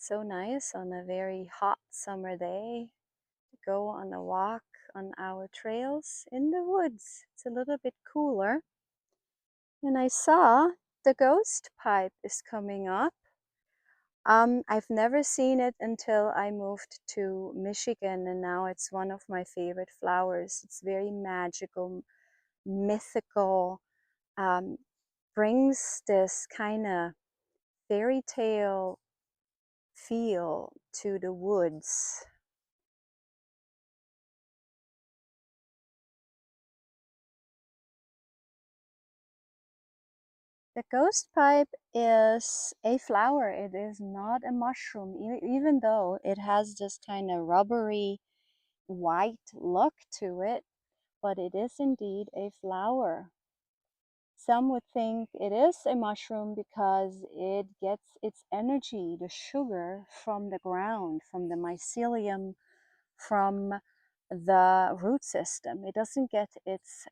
So nice on a very hot summer day to go on a walk on our trails in the woods. It's a little bit cooler. And I saw the ghost pipe is coming up. I've never seen it until I moved to Michigan, and now it's one of my favorite flowers. It's very magical, mythical, brings this kind of fairy tale feel to the woods. The ghost pipe is a flower. It is not a mushroom, even though it has this kind of rubbery white look to it, but it is indeed a flower. Some would think it is a mushroom because it gets its energy, the sugar, from the ground, from the mycelium, from the root system. It doesn't get its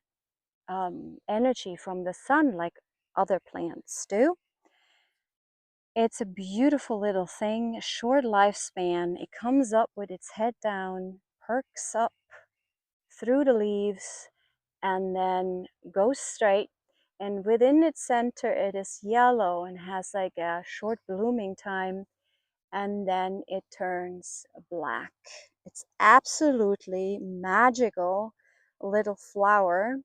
energy from the sun like other plants do. It's a beautiful little thing, a short lifespan. It comes up with its head down, perks up through the leaves, and then goes straight. And within its center, it is yellow and has like a short blooming time, and then it turns black. It's absolutely magical little flower.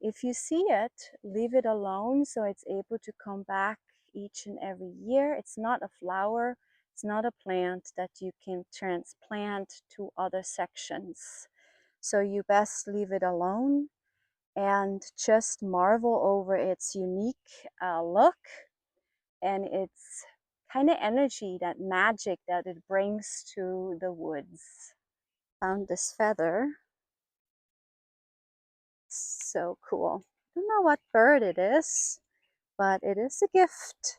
If you see it, leave it alone so it's able to come back each and every year. It's not a flower, it's not a plant that you can transplant to other sections. So you best leave it alone and just marvel over its unique look and its kind of energy, that magic that it brings to the woods. Found this feather. So cool. I don't know what bird it is, but it is a gift.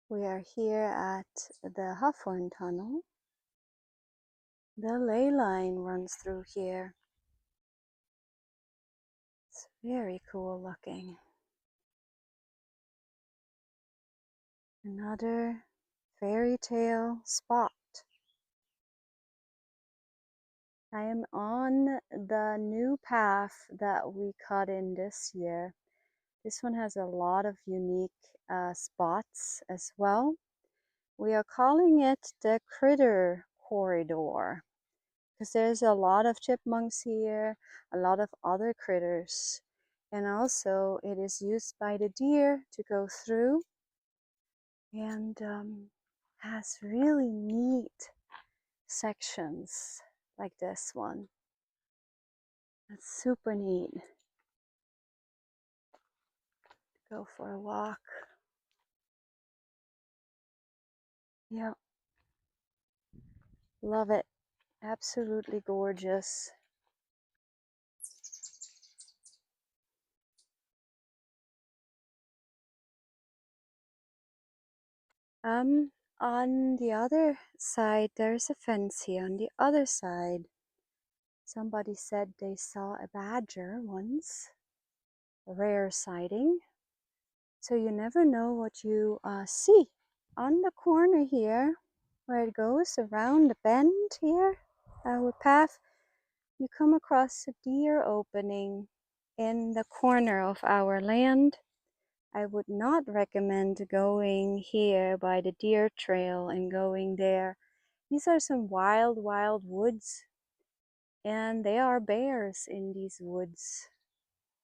We are here at the Hawthorne Tunnel. The ley line runs through here. It's very cool looking. Another fairy tale spot. I am on the new path that we cut in this year. This one has a lot of unique spots as well. We are calling it the Critter Corridor because there's a lot of chipmunks here, a lot of other critters, and also it is used by the deer to go through, and has really neat sections like this one. It's super neat. Go for a walk. Yeah, love it. Absolutely gorgeous. On the other side, there's a fence here. On the other side, somebody said they saw a badger once. A rare sighting. So you never know what you see. On the corner here, where it goes around the bend here, our path, you come across a deer opening in the corner of our land. I would not recommend going here by the deer trail and going there. These are some wild woods, and there are bears in these woods.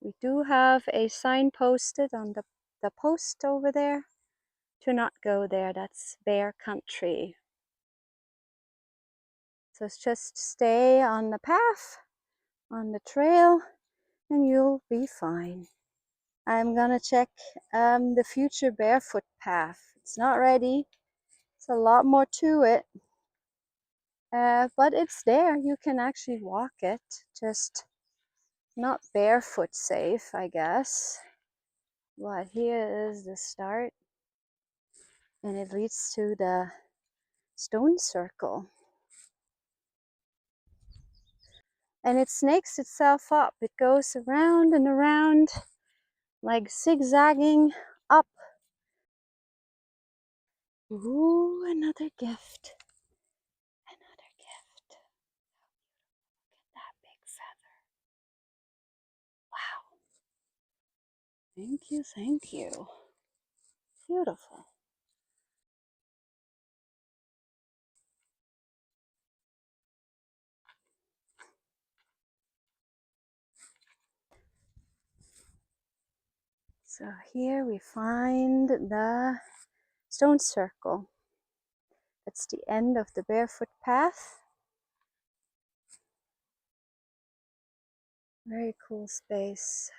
We do have a sign posted on the post over there to not go there. That's bear country. So just stay on the path, on the trail, and you'll be fine. I'm gonna check the future barefoot path. It's not ready. It's a lot more to it. But it's there. You can actually walk it. Just not barefoot safe, I guess. But here is the start. And it leads to the stone circle. And it snakes itself up. It goes around and around. like zigzagging up. Ooh, another gift. Another gift. That big feather. Wow. Thank you, thank you. Beautiful. So here we find the stone circle. It's the end of the barefoot path. Very cool space.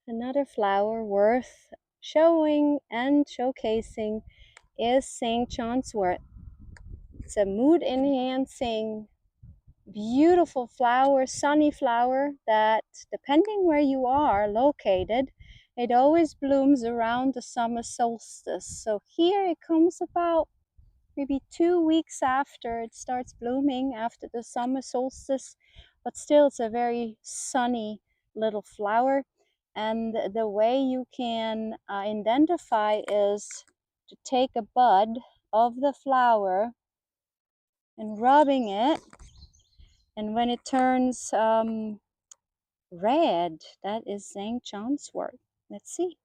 Another flower worth showing and showcasing is St. John's wort. It's a mood enhancing, beautiful flower, sunny flower that, depending where you are located, it always blooms around the summer solstice. So here it comes about maybe 2 weeks after it starts blooming, after the summer solstice, but still it's a very sunny little flower. And the way you can identify is to take a bud of the flower and rubbing it, and when it turns red, that is St. John's wort. Let's see.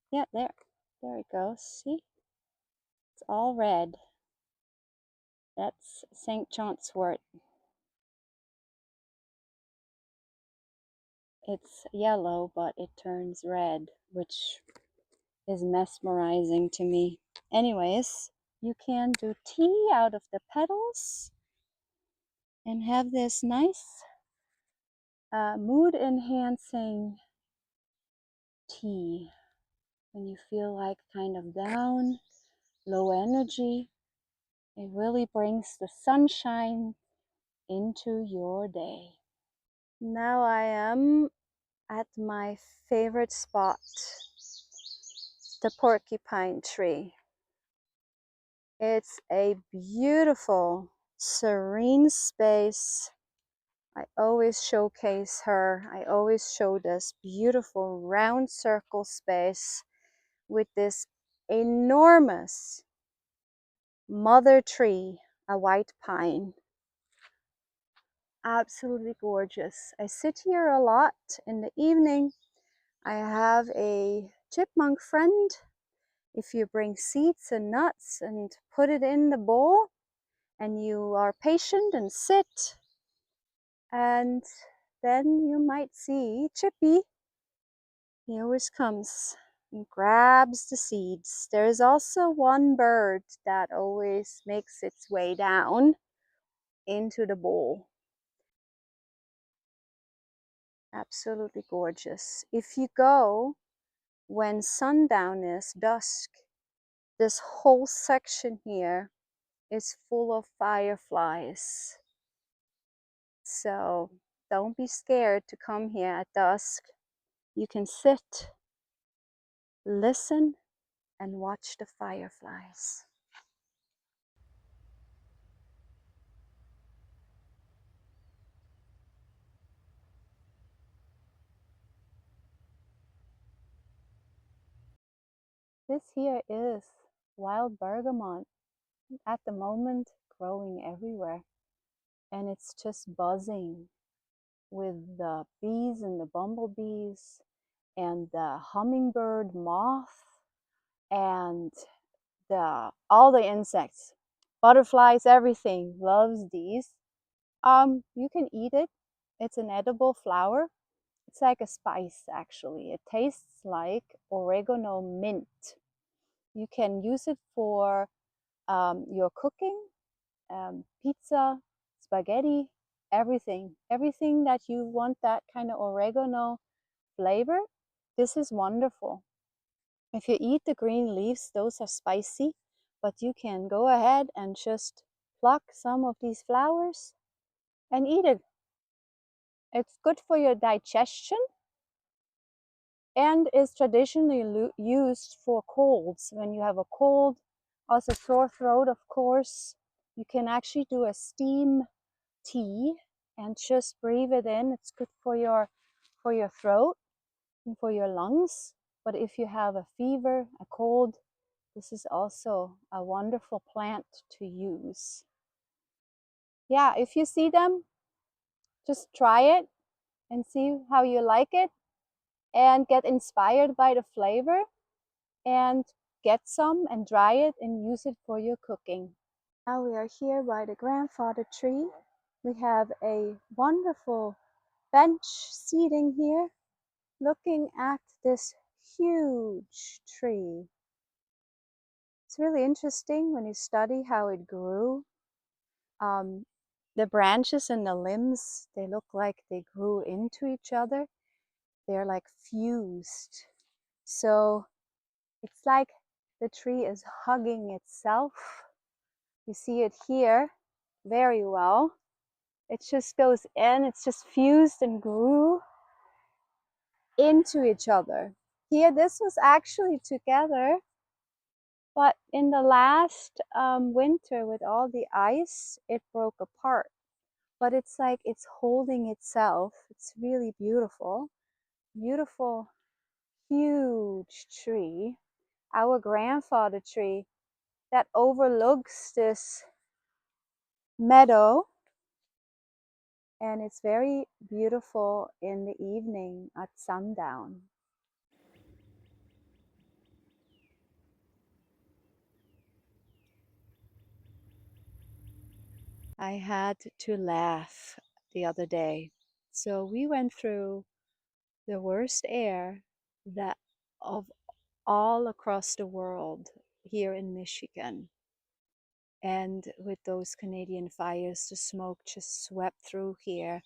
Yeah, there it goes. See, it's all red. That's St. John's wort. It's yellow, but it turns red, which is mesmerizing to me. Anyways, you can do tea out of the petals and have this nice mood enhancing tea when you feel like kind of down, low energy. It really brings the sunshine into your day. Now I am at my favorite spot, the porcupine tree. It's a beautiful, serene space. I always showcase her. I always show this beautiful round circle space with this enormous mother tree, a white pine. Absolutely gorgeous. I sit here a lot in the evening. I have a chipmunk friend. If you bring seeds and nuts and put it in the bowl, and you are patient and sit, and then you might see Chippy. He always comes and grabs the seeds. There is also one bird that always makes its way down into the bowl. Absolutely gorgeous. If you go when sundown is, dusk, this whole section here is full of fireflies. So don't be scared to come here at dusk. You can sit, listen, and watch the fireflies. This here is wild bergamot, at the moment growing everywhere. And it's just buzzing with the bees and the bumblebees and the hummingbird moth and all the insects, butterflies, everything loves these. You can eat it. It's an edible flower. It's like a spice, actually. It tastes like oregano mint. You can use it for your cooking, pizza, spaghetti, everything. Everything that you want that kind of oregano flavor, this is wonderful. If you eat the green leaves, those are spicy, but you can go ahead and just pluck some of these flowers and eat it. It's good for your digestion and is traditionally used for colds. When you have a cold, also sore throat, of course, you can actually do a steam tea and just breathe it in. It's good for your throat and for your lungs. But if you have a fever, a cold, this is also a wonderful plant to use. Yeah, if you see them, just try it and see how you like it and get inspired by the flavor and get some and dry it and use it for your cooking. Now we are here by the grandfather tree. We have a wonderful bench seating here looking at this huge tree. It's really interesting when you study how it grew. Um, the branches and the limbs, they look like they grew into each other. They're like fused. So it's like the tree is hugging itself. You see it here very well. It just goes in, it's just fused and grew into each other. Here, this was actually together, but in the last winter with all the ice, it broke apart. But it's like it's holding itself. It's really beautiful. Beautiful, huge tree. Our grandfather tree that overlooks this meadow, and it's very beautiful in the evening at sundown. I had to laugh the other day. So we went through the worst air that of all across the world here in Michigan. And with those Canadian fires, the smoke just swept through here,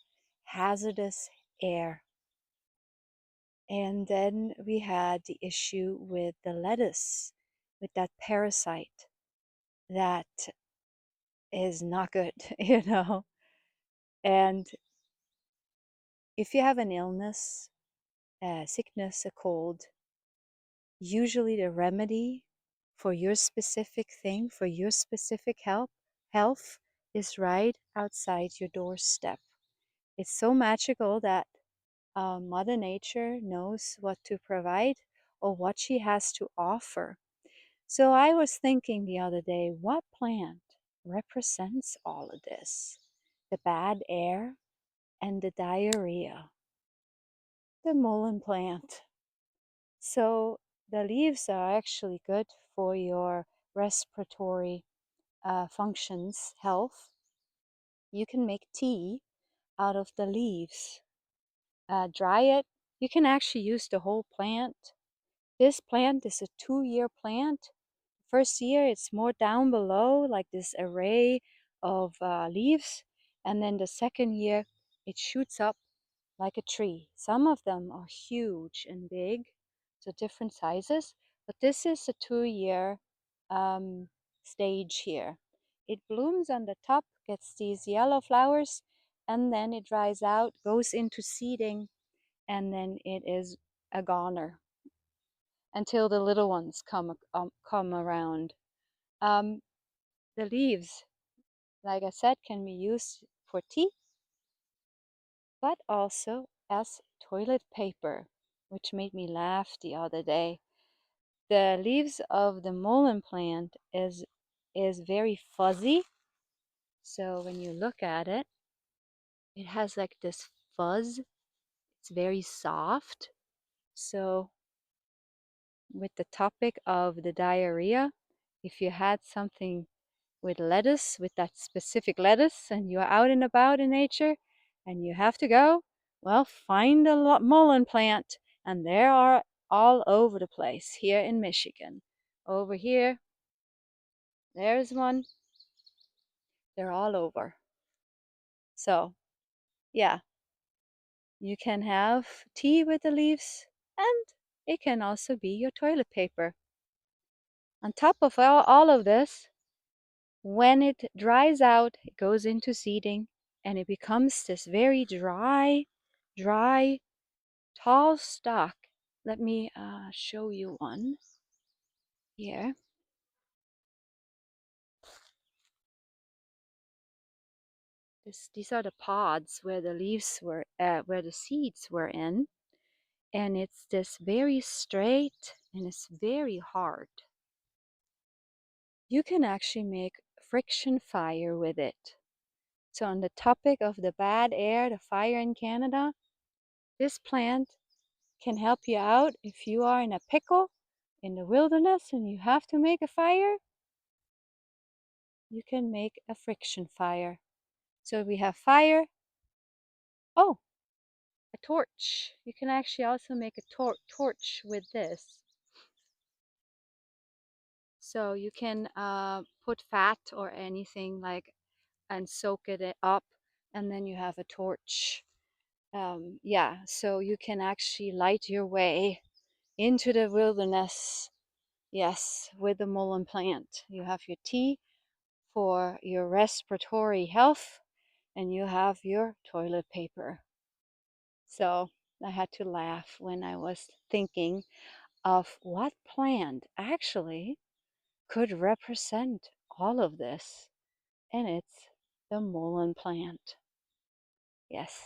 hazardous air. And then we had the issue with the lettuce, with that parasite that is not good, you know. And if you have an illness, a sickness, a cold, usually the remedy for your specific thing, for your specific health is right outside your doorstep. It's so magical that Mother Nature knows what to provide or what she has to offer. So I was thinking the other day, what plant represents all of this? The bad air and the diarrhea. The mullein plant. So the leaves are actually good for your respiratory functions, health. You can make tea out of the leaves. Dry it. You can actually use the whole plant. This plant is a 2-year plant. First year, it's more down below, like this array of leaves. And then the second year, it shoots up like a tree. Some of them are huge and big, so different sizes. But this is a 2-year stage here. It blooms on the top, gets these yellow flowers, and then it dries out, goes into seeding, and then it is a goner until the little ones come around. Um, the leaves, like I said, can be used for tea, but also as toilet paper, which made me laugh the other day. The leaves of the mullein plant is very fuzzy, so when you look at it, it has like this fuzz. It's very soft. So with the topic of the diarrhea, if you had something with lettuce, with that specific lettuce, and you're out and about in nature and you have to go, well, find a mullein plant. And there are all over the place here in Michigan. Over here, there's one. They're all over. So, yeah, you can have tea with the leaves, and it can also be your toilet paper. On top of all of this, when it dries out, it goes into seeding and it becomes this very dry, tall stalk. Let me show you one here. These are the pods where the leaves were, where the seeds were in, and it's this very straight and it's very hard. You can actually make friction fire with it. So, on the topic of the bad air, the fire in Canada, this plant can help you out if you are in a pickle in the wilderness and you have to make a fire. You can make a friction fire. So, we have fire. Oh, a torch. You can actually also make a torch with this. So you can put fat or anything like and soak it up, and then you have a torch. Yeah, so you can actually light your way into the wilderness. Yes, with the mullein plant. You have your tea for your respiratory health, and you have your toilet paper. So I had to laugh when I was thinking of what plant actually could represent all of this, and it's the mullein plant. Yes.